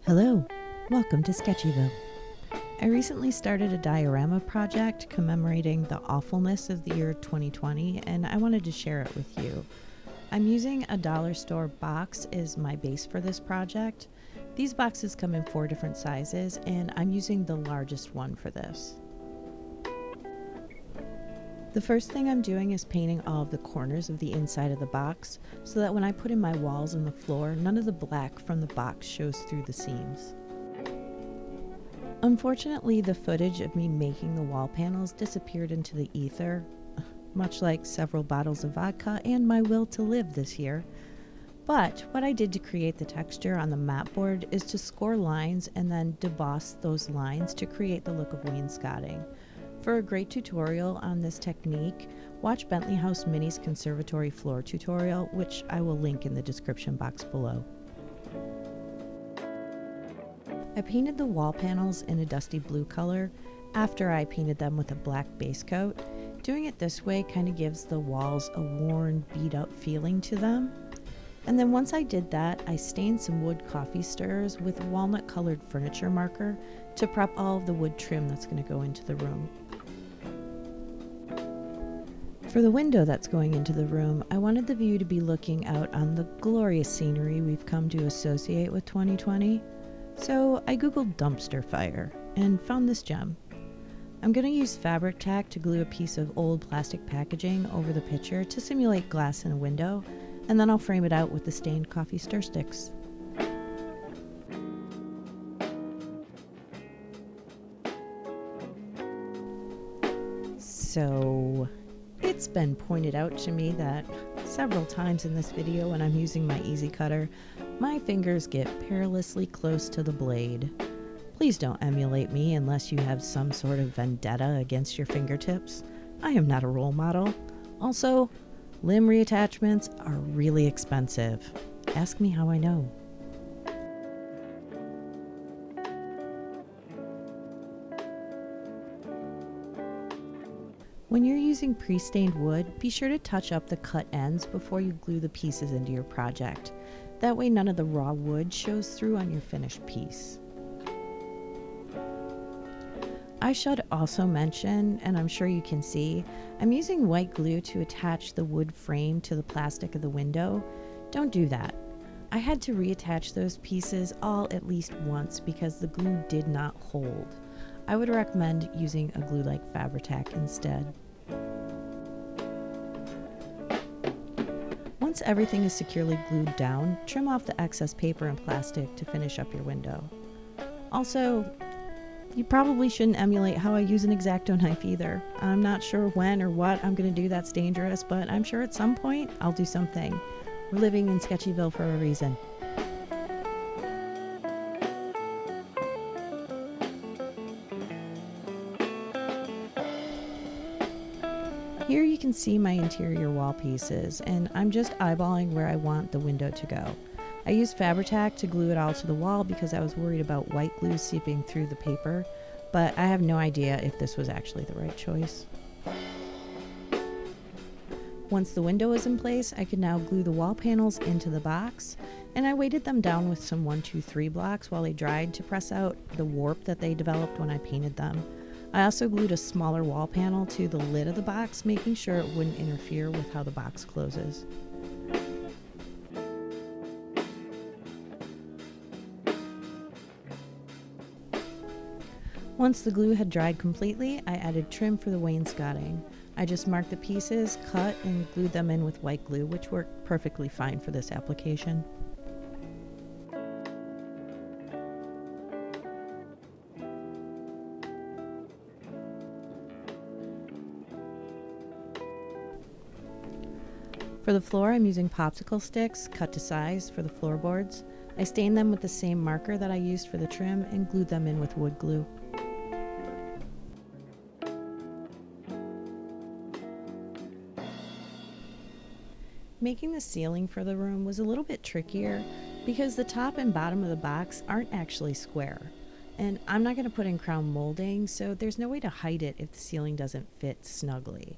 Hello, welcome to Sketchyville. I recently started a diorama project commemorating the awfulness of the year 2020, and I wanted to share it with you. I'm using a dollar store box as my base for this project. These boxes come in 4 different sizes, and I'm using the largest one for this. The first thing I'm doing is painting all of the corners of the inside of the box so that when I put in my walls and the floor, none of the black from the box shows through the seams. Unfortunately, the footage of me making the wall panels disappeared into the ether, much like several bottles of vodka and my will to live this year. But what I did to create the texture on the mat board is to score lines and then deboss those lines to create the look of wainscoting. For a great tutorial on this technique, watch Bentley House Mini's Conservatory Floor tutorial, which I will link in the description box below. I painted the wall panels in a dusty blue color after I painted them with a black base coat. Doing it this way kind of gives the walls a worn, beat up feeling to them. And then once I did that, I stained some wood coffee stirrers with walnut colored furniture marker to prep all of the wood trim that's going to go into the room. For the window that's going into the room, I wanted the view to be looking out on the glorious scenery we've come to associate with 2020. So I googled dumpster fire and found this gem. I'm going to use fabric tack to glue a piece of old plastic packaging over the picture to simulate glass in a window, and then I'll frame it out with the stained coffee stir sticks. So, it's been pointed out to me that several times in this video when I'm using my easy cutter, my fingers get perilously close to the blade. Please don't emulate me unless you have some sort of vendetta against your fingertips. I am not a role model. Also, limb reattachments are really expensive. Ask me how I know. When you're using pre-stained wood, be sure to touch up the cut ends before you glue the pieces into your project. That way none of the raw wood shows through on your finished piece. I should also mention, and I'm sure you can see, I'm using white glue to attach the wood frame to the plastic of the window. Don't do that. I had to reattach those pieces all at least once because the glue did not hold. I would recommend using a glue like Fabri-Tac instead. Once everything is securely glued down, trim off the excess paper and plastic to finish up your window. Also, you probably shouldn't emulate how I use an X-Acto knife either. I'm not sure when or what I'm going to do that's dangerous, but I'm sure at some point I'll do something. We're living in Sketchyville for a reason. Here you can see my interior wall pieces, and I'm just eyeballing where I want the window to go. I used Fabri-Tac to glue it all to the wall because I was worried about white glue seeping through the paper, but I have no idea if this was actually the right choice. Once the window was in place, I could now glue the wall panels into the box, and I weighted them down with some 1-2-3 blocks while they dried to press out the warp that they developed when I painted them. I also glued a smaller wall panel to the lid of the box, making sure it wouldn't interfere with how the box closes. Once the glue had dried completely, I added trim for the wainscoting. I just marked the pieces, cut, and glued them in with white glue, which worked perfectly fine for this application. For the floor, I'm using popsicle sticks, cut to size for the floorboards. I stained them with the same marker that I used for the trim and glued them in with wood glue. Making the ceiling for the room was a little bit trickier because the top and bottom of the box aren't actually square. And I'm not going to put in crown molding, so there's no way to hide it if the ceiling doesn't fit snugly.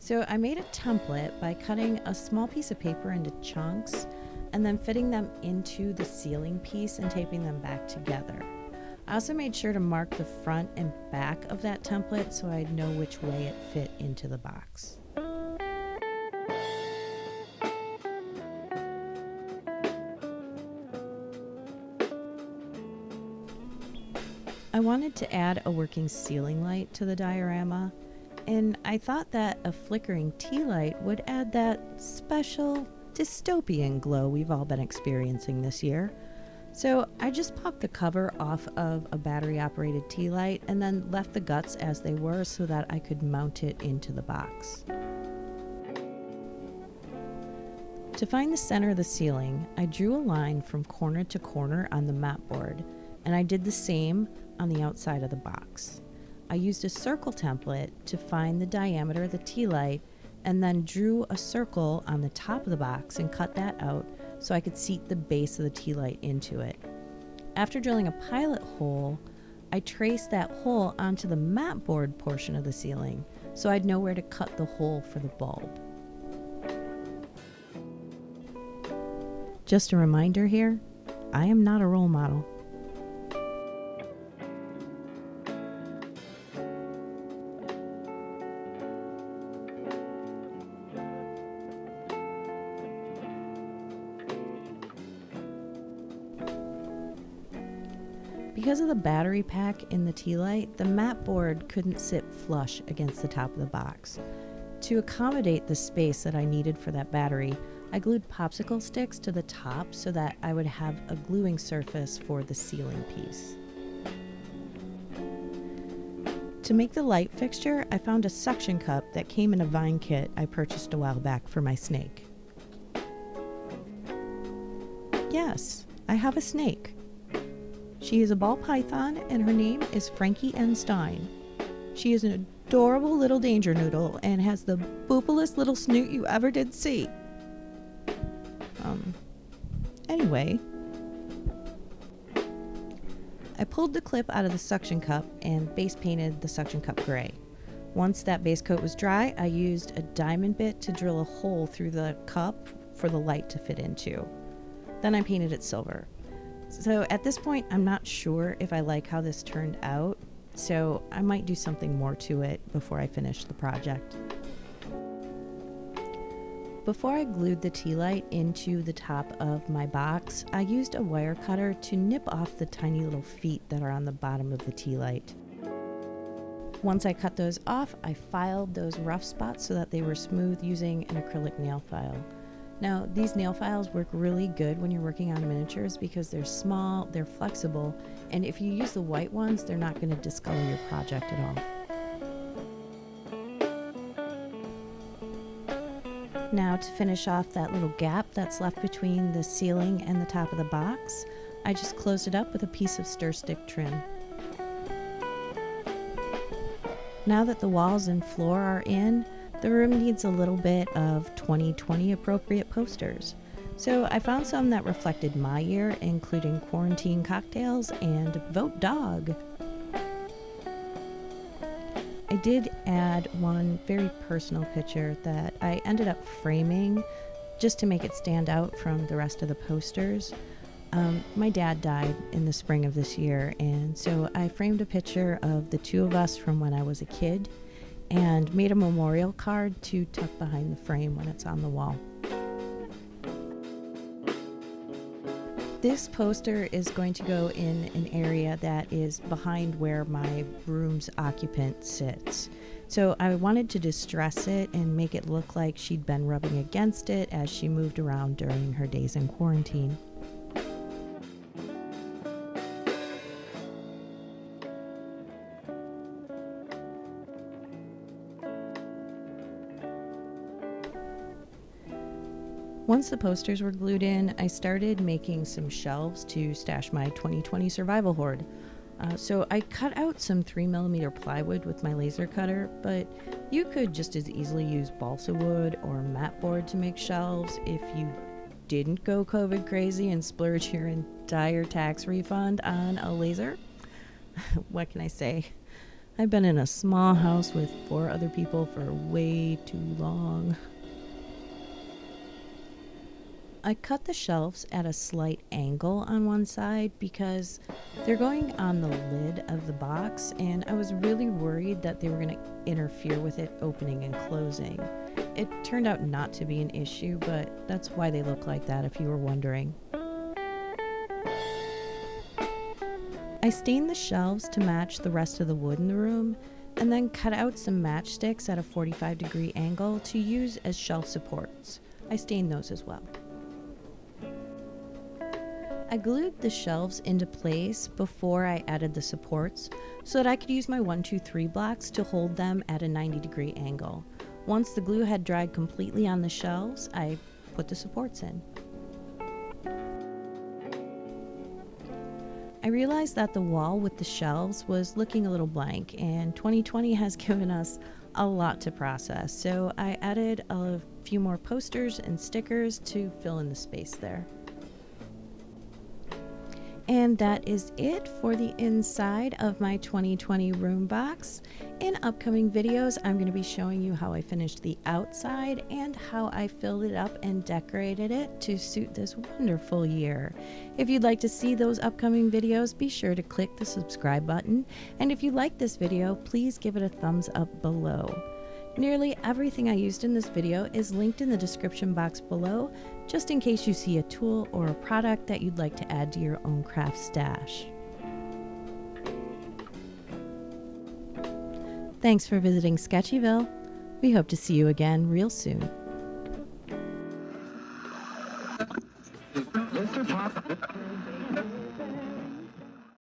So I made a template by cutting a small piece of paper into chunks and then fitting them into the ceiling piece and taping them back together. I also made sure to mark the front and back of that template so I'd know which way it fit into the box. I wanted to add a working ceiling light to the diorama, and I thought that a flickering tea light would add that special dystopian glow we've all been experiencing this year. So I just popped the cover off of a battery-operated tea light and then left the guts as they were so that I could mount it into the box. To find the center of the ceiling, I drew a line from corner to corner on the mat board, and I did the same on the outside of the box. I used a circle template to find the diameter of the tea light and then drew a circle on the top of the box and cut that out so I could seat the base of the tea light into it. After drilling a pilot hole, I traced that hole onto the mat board portion of the ceiling so I'd know where to cut the hole for the bulb. Just a reminder here, I am not a role model. Because of the battery pack in the tea light, the mat board couldn't sit flush against the top of the box. To accommodate the space that I needed for that battery, I glued popsicle sticks to the top so that I would have a gluing surface for the ceiling piece. To make the light fixture, I found a suction cup that came in a vine kit I purchased a while back for my snake. Yes, I have a snake. She is a ball python, and her name is Frankie N. Stein. She is an adorable little danger noodle and has the boopalest little snoot you ever did see. Anyway, I pulled the clip out of the suction cup and base painted the suction cup gray. Once that base coat was dry, I used a diamond bit to drill a hole through the cup for the light to fit into. Then I painted it silver. So at this point, I'm not sure if I like how this turned out, so I might do something more to it before I finish the project. Before I glued the tea light into the top of my box, I used a wire cutter to nip off the tiny little feet that are on the bottom of the tea light. Once I cut those off, I filed those rough spots so that they were smooth using an acrylic nail file. Now, these nail files work really good when you're working on miniatures because they're small, they're flexible, and if you use the white ones, they're not going to discolor your project at all. Now, to finish off that little gap that's left between the ceiling and the top of the box, I just closed it up with a piece of stir stick trim. Now that the walls and floor are in, the room needs a little bit of 2020 appropriate posters. So I found some that reflected my year, including quarantine cocktails and vote dog. I did add one very personal picture that I ended up framing just to make it stand out from the rest of the posters. My dad died in the spring of this year, and so I framed a picture of the two of us from when I was a kid and made a memorial card to tuck behind the frame when it's on the wall. This poster is going to go in an area that is behind where my room's occupant sits. So I wanted to distress it and make it look like she'd been rubbing against it as she moved around during her days in quarantine. Once the posters were glued in, I started making some shelves to stash my 2020 survival hoard. So I cut out some 3mm plywood with my laser cutter, but you could just as easily use balsa wood or mat board to make shelves if you didn't go COVID crazy and splurge your entire tax refund on a laser. What can I say? I've been in a small house with 4 other people for way too long. I cut the shelves at a slight angle on one side because they're going on the lid of the box, and I was really worried that they were going to interfere with it opening and closing. It turned out not to be an issue, but that's why they look like that if you were wondering. I stained the shelves to match the rest of the wood in the room, and then cut out some matchsticks at a 45-degree angle to use as shelf supports. I stained those as well. I glued the shelves into place before I added the supports so that I could use my 1-2-3 blocks to hold them at a 90-degree angle. Once the glue had dried completely on the shelves, I put the supports in. I realized that the wall with the shelves was looking a little blank, and 2020 has given us a lot to process, so I added a few more posters and stickers to fill in the space there. And that is it for the inside of my 2020 room box. In upcoming videos, I'm going to be showing you how I finished the outside and how I filled it up and decorated it to suit this wonderful year. If you'd like to see those upcoming videos, be sure to click the subscribe button. And if you like this video, please give it a thumbs up below. Nearly everything I used in this video is linked in the description box below, just in case you see a tool or a product that you'd like to add to your own craft stash. Thanks for visiting Sketchyville. We hope to see you again real soon.